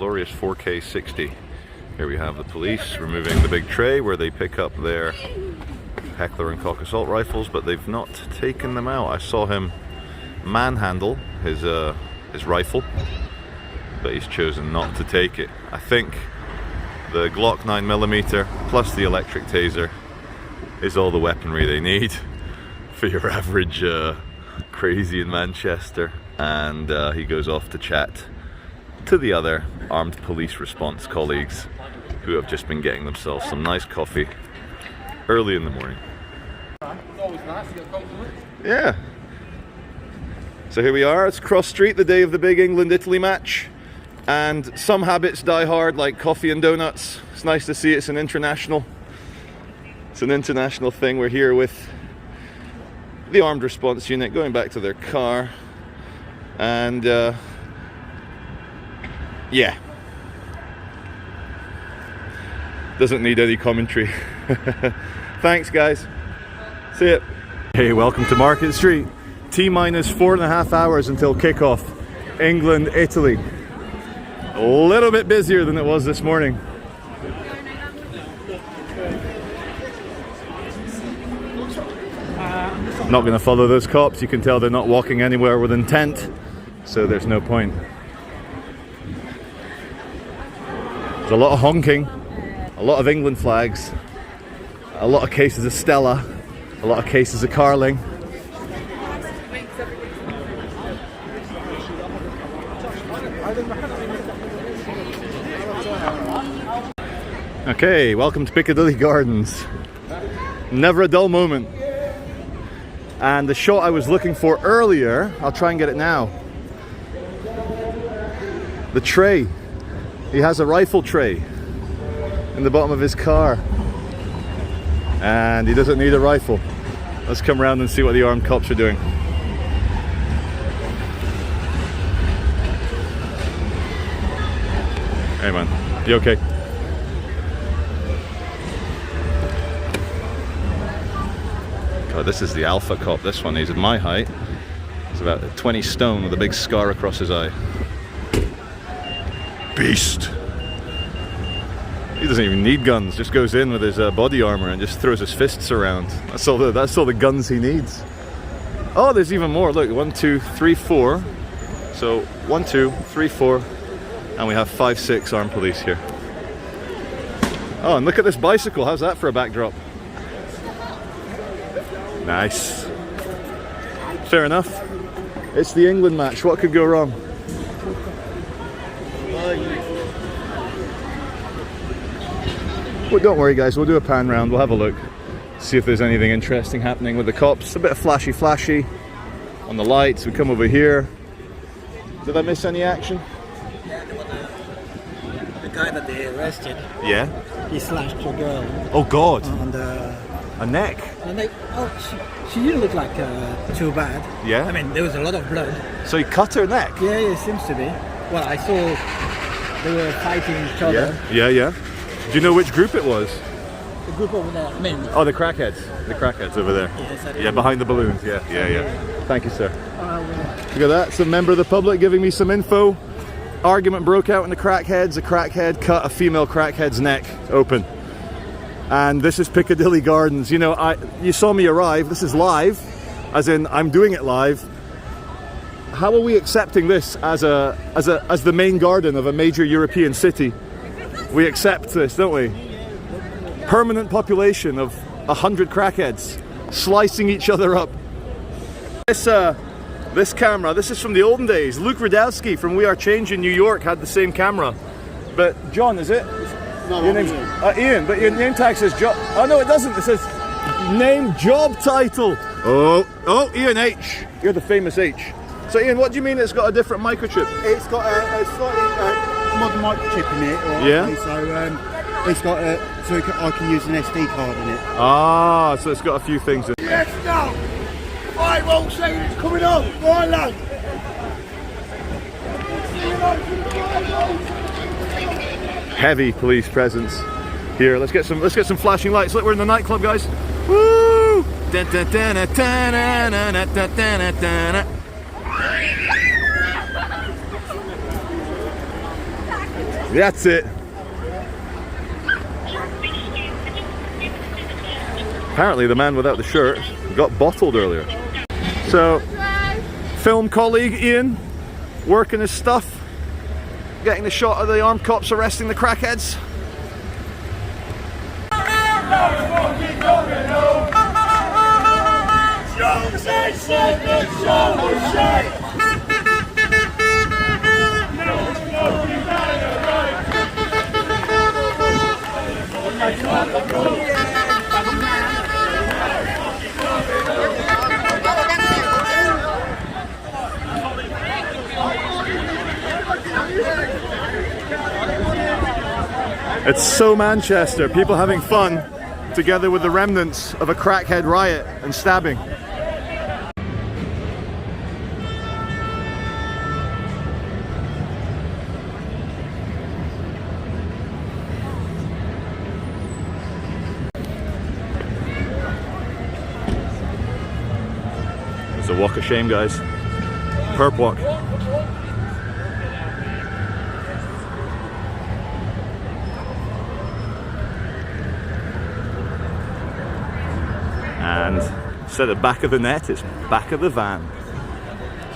glorious 4K60. Here we have the police removing the big tray where they pick up their Heckler & Koch assault rifles, but they've not taken them out. I saw him manhandle his rifle, but he's chosen not to take it. I think the Glock 9mm plus the electric taser is all the weaponry they need for your average crazy in Manchester. And he goes off to chat to the other armed police response colleagues who have just been getting themselves some nice coffee early in the morning. Yeah. So here we are, it's cross street, the day of the big England-Italy match. And some habits die hard, like coffee and donuts. It's nice to see it's an international thing. We're here with the armed response unit going back to their car. And yeah, doesn't need any commentary. Thanks guys, see ya. Hey, welcome to Market Street. T-minus 4.5 hours until kickoff. England, Italy. A little bit busier than it was this morning. Not going to follow those cops. You can tell they're not walking anywhere with intent, so there's no point. There's a lot of honking, a lot of England flags, a lot of cases of Stella, a lot of cases of Carling. Okay, welcome to Piccadilly Gardens. Never a dull moment. And the shot I was looking for earlier, I'll try and get it now. The tray. He has a rifle tray in the bottom of his car. And he doesn't need a rifle. Let's come around and see what the armed cops are doing. Hey man, you okay? God, this is the alpha cop, this one. He's at my height. He's about 20 stone with a big scar across his eye. Beast! He doesn't even need guns, just goes in with his body armor and just throws his fists around. That's all the guns he needs. Oh, there's even more. Look, 1, 2, 3, 4. So 1, 2, 3, 4, and we have 5, 6 armed police here. Oh, and look at this bicycle. How's that for a backdrop? Nice. Fair enough. It's the England match. What could go wrong? Well, don't worry guys, we'll do a pan round, we'll have a look. See if there's anything interesting happening with the cops. A bit of flashy on the lights. We come over here. Did I miss any action? Yeah, the guy that they arrested. Yeah? He slashed a girl. Oh God! On the... A neck? And they, she didn't look like too bad. Yeah? I mean, there was a lot of blood. So he cut her neck? Yeah, it seems to be. Well, I saw they were fighting each other. Yeah. Do you know which group it was? The group over there. I mean, oh, the crackheads. The crackheads over there. Yes, yeah, behind the balloons. Yeah. Thank you, sir. Look at that. Some member of the public giving me some info. Argument broke out in the crackheads. A crackhead cut a female crackhead's neck open. And this is Piccadilly Gardens. You know, you saw me arrive. This is live, as in I'm doing it live. How are we accepting this as the main garden of a major European city? We accept this, don't we? Permanent population of 100 crackheads slicing each other up. This camera, this is from the olden days. Luke Radowski from We Are Change in New York had the same camera. But John, is it? No, your name's Ian, but your name tag says job. Oh no, it doesn't. It says name, job title. Oh, Ian H. You're the famous H. So Ian, what do you mean it's got a different microchip? It's got a slightly modern microchip in it. Right? Yeah. So it's got so I can use an SD card in it. Ah, so it's got a few things in it. Yes, no. I won't say it's coming up. Right, lad. Heavy police presence here. Let's get some flashing lights. Look, we're in the nightclub, guys. Woo! That's it. Apparently the man without the shirt got bottled earlier. So, film colleague Ian, working his stuff, getting the shot of the armed cops arresting the crackheads. It's so Manchester, people having fun together with the remnants of a crackhead riot and stabbing. It's a walk of shame, guys. Perp walk. And instead of back of the net, it's back of the van.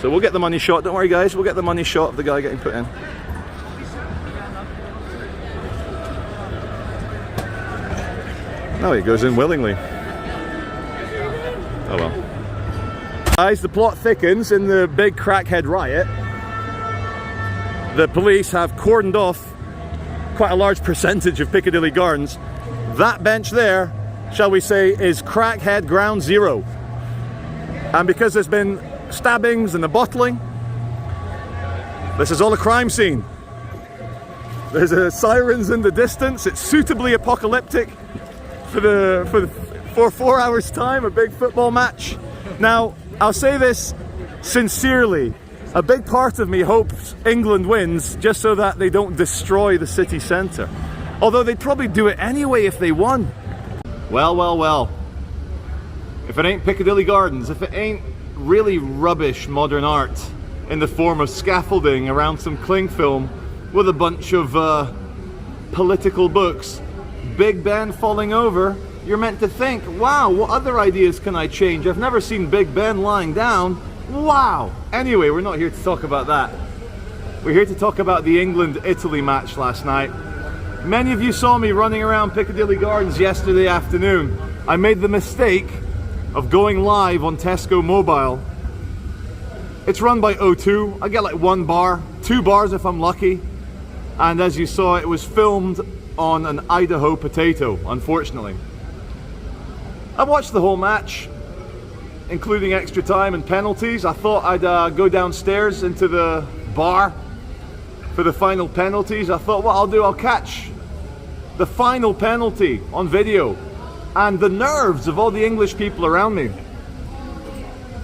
So we'll get the money shot, don't worry guys, we'll get the money shot of the guy getting put in. No, he goes in willingly. Oh well. Guys, the plot thickens in the big crackhead riot. The police have cordoned off quite a large percentage of Piccadilly Gardens. That bench there, shall we say, is crackhead ground zero. And because there's been stabbings and the bottling, this is all a crime scene. There's sirens in the distance. It's suitably apocalyptic for 4 hours time, a big football match. Now, I'll say this sincerely. A big part of me hopes England wins just so that they don't destroy the city centre. Although they'd probably do it anyway if they won. Well, well, well. If it ain't Piccadilly Gardens, if it ain't really rubbish modern art in the form of scaffolding around some cling film with a bunch of political books, Big Ben falling over, you're meant to think, wow, what other ideas can I change? I've never seen Big Ben lying down. Wow. Anyway, we're not here to talk about that. We're here to talk about the England-Italy match last night. Many of you saw me running around Piccadilly Gardens yesterday afternoon. I made the mistake of going live on Tesco Mobile. It's run by O2. I get like 1 bar, 2 bars if I'm lucky. And as you saw, it was filmed on an Idaho potato, unfortunately. I watched the whole match, including extra time and penalties. I thought I'd go downstairs into the bar for the final penalties. I thought what I'll do, I'll catch the final penalty on video. And the nerves of all the English people around me.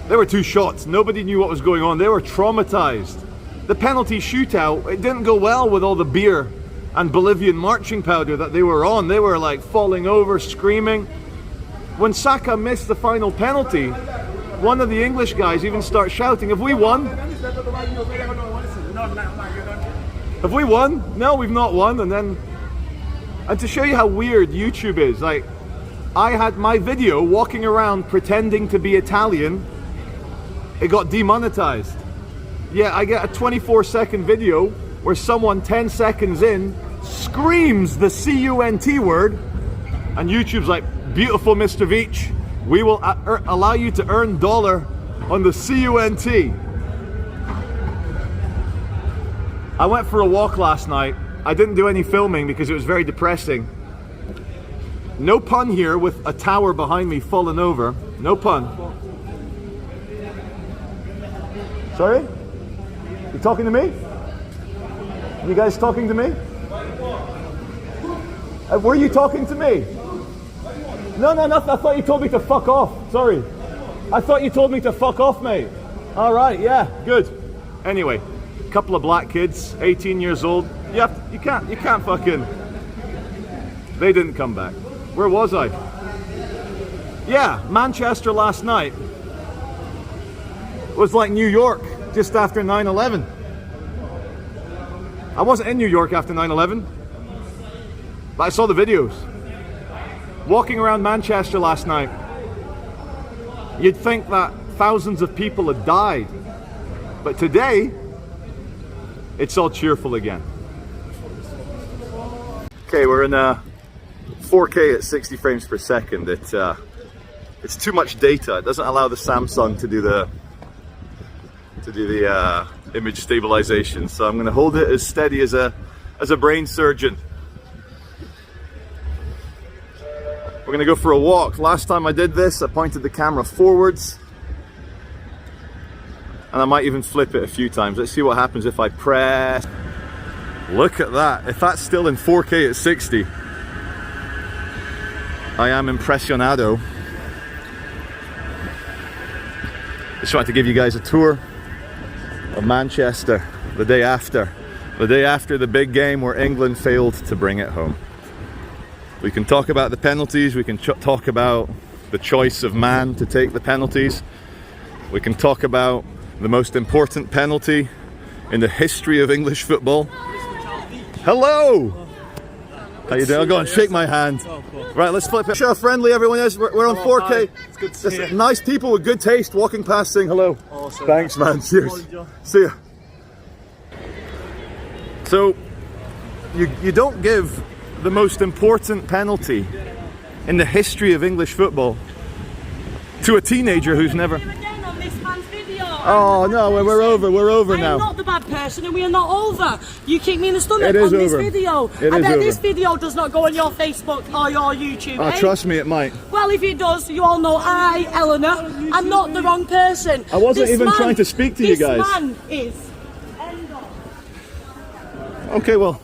There were 2 shots. Nobody knew what was going on. They were traumatized. The penalty shootout, it didn't go well with all the beer and Bolivian marching powder that they were on. They were like falling over, screaming. When Saka missed the final penalty, one of the English guys even starts shouting, have we won? Have we won? No, we've not won. And to show you how weird YouTube is, like, I had my video walking around pretending to be Italian. It got demonetized. Yeah, I get a 24-second video where someone 10 seconds in screams the C-U-N-T word, and YouTube's like, beautiful Mr. Veitch, we will allow you to earn dollar on the C-U-N-T. I went for a walk last night. I didn't do any filming because it was very depressing. No pun here with a tower behind me falling over. No pun. Sorry? You talking to me? You guys talking to me? Were you talking to me? No, nothing. I thought you told me to fuck off. Sorry. I thought you told me to fuck off, mate. All right, yeah, good. Anyway, a couple of black kids, 18 years old. You can't fucking... They didn't come back. Where was I? Yeah, Manchester last night was like New York just after 9/11. I wasn't in New York after 9/11, but I saw the videos. Walking around Manchester last night, you'd think that thousands of people had died, but today, it's all cheerful again. Okay, we're in 4K at 60 frames per second. It's too much data. It doesn't allow the Samsung to do the image stabilization. So I'm going to hold it as steady as a brain surgeon. We're going to go for a walk. Last time I did this, I pointed the camera forwards, and I might even flip it a few times. Let's see what happens if I press. Look at that. If that's still in 4K at 60, I am impressionado. Just wanted to give you guys a tour of Manchester the day after the big game where England failed to bring it home. We can talk about the penalties, we can talk about the choice of man to take the penalties, we can talk about the most important penalty in the history of English football. Hello! How you doing? I'll go and shake my hand. Right, let's flip it. Show how friendly everyone is. We're on 4K. It's good to see you. Nice people with good taste walking past saying hello. Awesome. Thanks, man. Cheers. See ya. So, you don't give the most important penalty in the history of English football to a teenager who's never... Oh no, we're over now. I'm not the bad person and we are not over. You kick me in the stomach It is on this over. video. It I is bet over. this video does not go on your Facebook or your YouTube. Oh, eh? trust me, it might. Well, if it does, you all know I, Eleanor, I'm not the wrong person. I wasn't This even man- trying to speak to you guys. This man is... End of. Okay, well.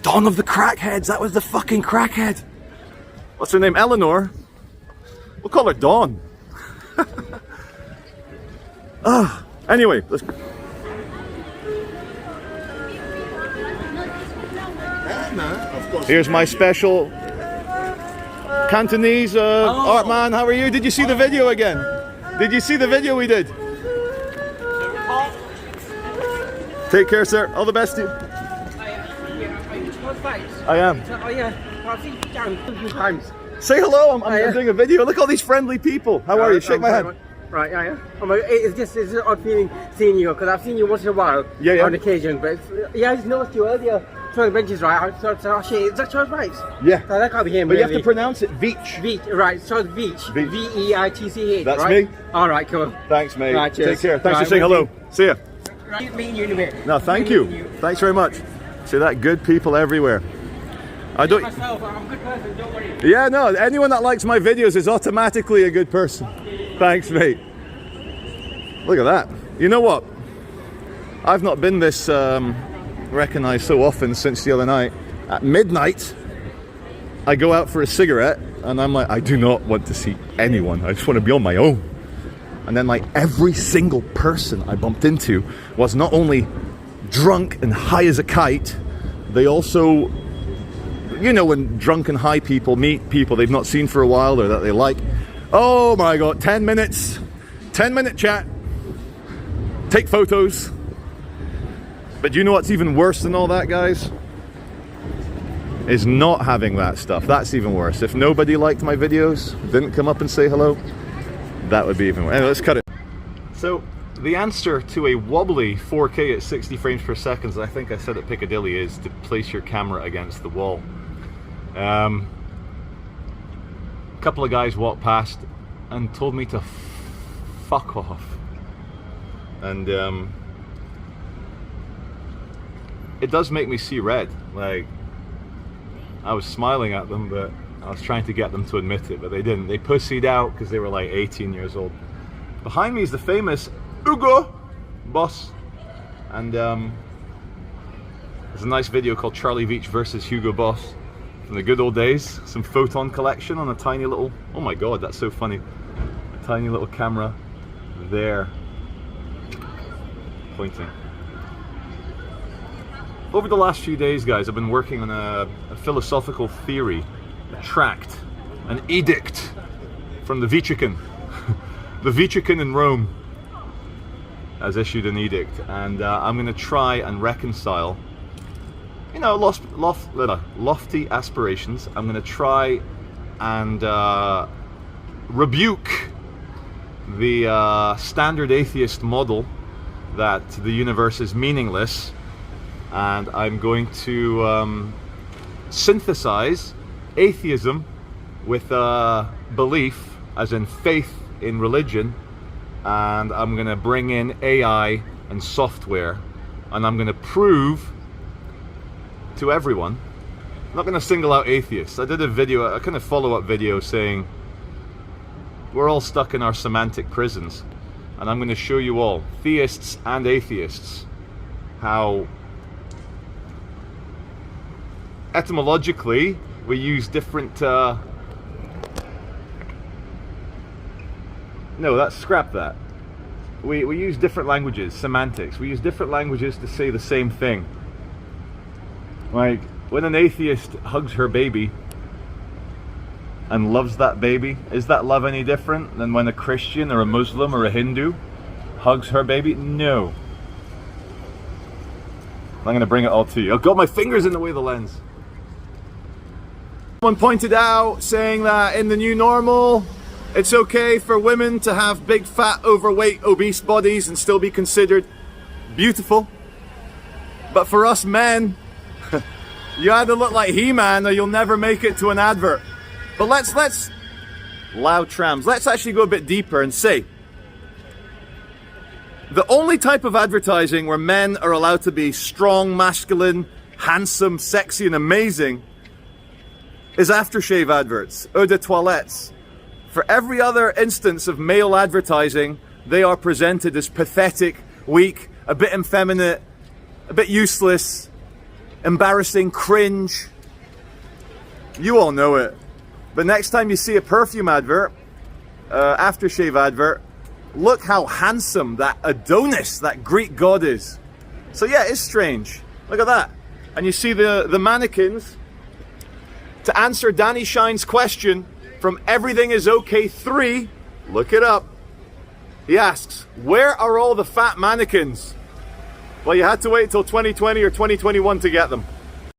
Dawn of the Crackheads, that was the fucking crackhead. What's her name? Eleanor? We'll call her Dawn. Anyway, let's... Here's my special Cantonese art man. How are you? Did you see the video again? Did you see the video we did? Take care, sir. All the best to you. I am. Oh yeah, I've seen you down a few times. Say hello. I'm doing a video. Look at all these friendly people. How are you? Shake my hand. Right, yeah. It's an odd feeling seeing you because I've seen you once in a while on occasion. But I just noticed you earlier. Throwing benches, right? So oh shit, is that Charles Veitch? Yeah. So that can't be him. But really. you have to pronounce it Veitch. Veitch, right? Charles Veitch. Veitch. V-E-I-T-C-H. That's right? me. All right, cool. Thanks, mate. Right, cheers. Take care. Thanks Right, for saying hello. See ya. Right. Meeting you in a bit. No, thank you. Thanks very much. See that? Good people everywhere. I don't. Myself, I'm a good person. Don't worry. Yeah, no. Anyone that likes my videos is automatically a good person. Thanks, mate. Look at that. You know what? I've not been this recognized so often since the other night. At midnight, I go out for a cigarette and I'm like, I do not want to see anyone. I just want to be on my own. And then like every single person I bumped into was not only drunk and high as a kite, they also, you know, when drunk and high people meet people they've not seen for a while or that they like, oh my god, 10 minutes, 10-minute chat, take photos. But you know what's even worse than all that, guys? Is not having that stuff. That's even worse. If nobody liked my videos, didn't come up and say hello, that would be even worse. Anyway, let's cut it. So, the answer to a wobbly 4K at 60 frames per second, as I think I said at Piccadilly, is to place your camera against the wall. A couple of guys walked past and told me to fuck off. And it does make me see red. Like, I was smiling at them, but I was trying to get them to admit it, but they didn't. They pussied out because they were like 18 years old. Behind me is the famous Hugo Boss, and there's a nice video called Charlie Veitch versus Hugo Boss from the good old days. Some photon collection on a tiny little, oh my god, that's so funny, a tiny little camera there pointing. Over the last few days, guys, I've been working on a philosophical theory, a tract, an edict from the Vatican, the Vatican in Rome. has issued an edict, and I'm going to try and reconcile, you know, lofty aspirations. I'm going to try and rebuke the standard atheist model that the universe is meaningless, and I'm going to synthesize atheism with belief, as in faith in religion, and I'm going to bring in AI and software, and I'm going to prove to everyone. I'm not going to single out atheists. I did a video, a kind of follow-up video saying we're all stuck in our semantic prisons, and I'm going to show you all, theists and atheists, how etymologically we use different scrap that. We use different languages, semantics. We use different languages to say the same thing. Like, when an atheist hugs her baby and loves that baby, is that love any different than when a Christian or a Muslim or a Hindu hugs her baby? No. I'm going to bring it all to you. I've got my fingers in the way of the lens. Someone pointed out saying that in the new normal, it's okay for women to have big, fat, overweight, obese bodies and still be considered beautiful. But for us men, you either look like He-Man or you'll never make it to an advert. But let's loud trams. Let's actually go a bit deeper and say the only type of advertising where men are allowed to be strong, masculine, handsome, sexy, and amazing is aftershave adverts, eau de toilettes. For every other instance of male advertising, they are presented as pathetic, weak, a bit effeminate, a bit useless, embarrassing, cringe. You all know it. But next time you see a perfume advert, aftershave advert, look how handsome that Adonis, that Greek god is. So yeah, it's strange. Look at that. And you see the mannequins, to answer Danny Shine's question from Everything Is Okay 3, look it up. He asks, where are all the fat mannequins? Well, you had to wait till 2020 or 2021 to get them.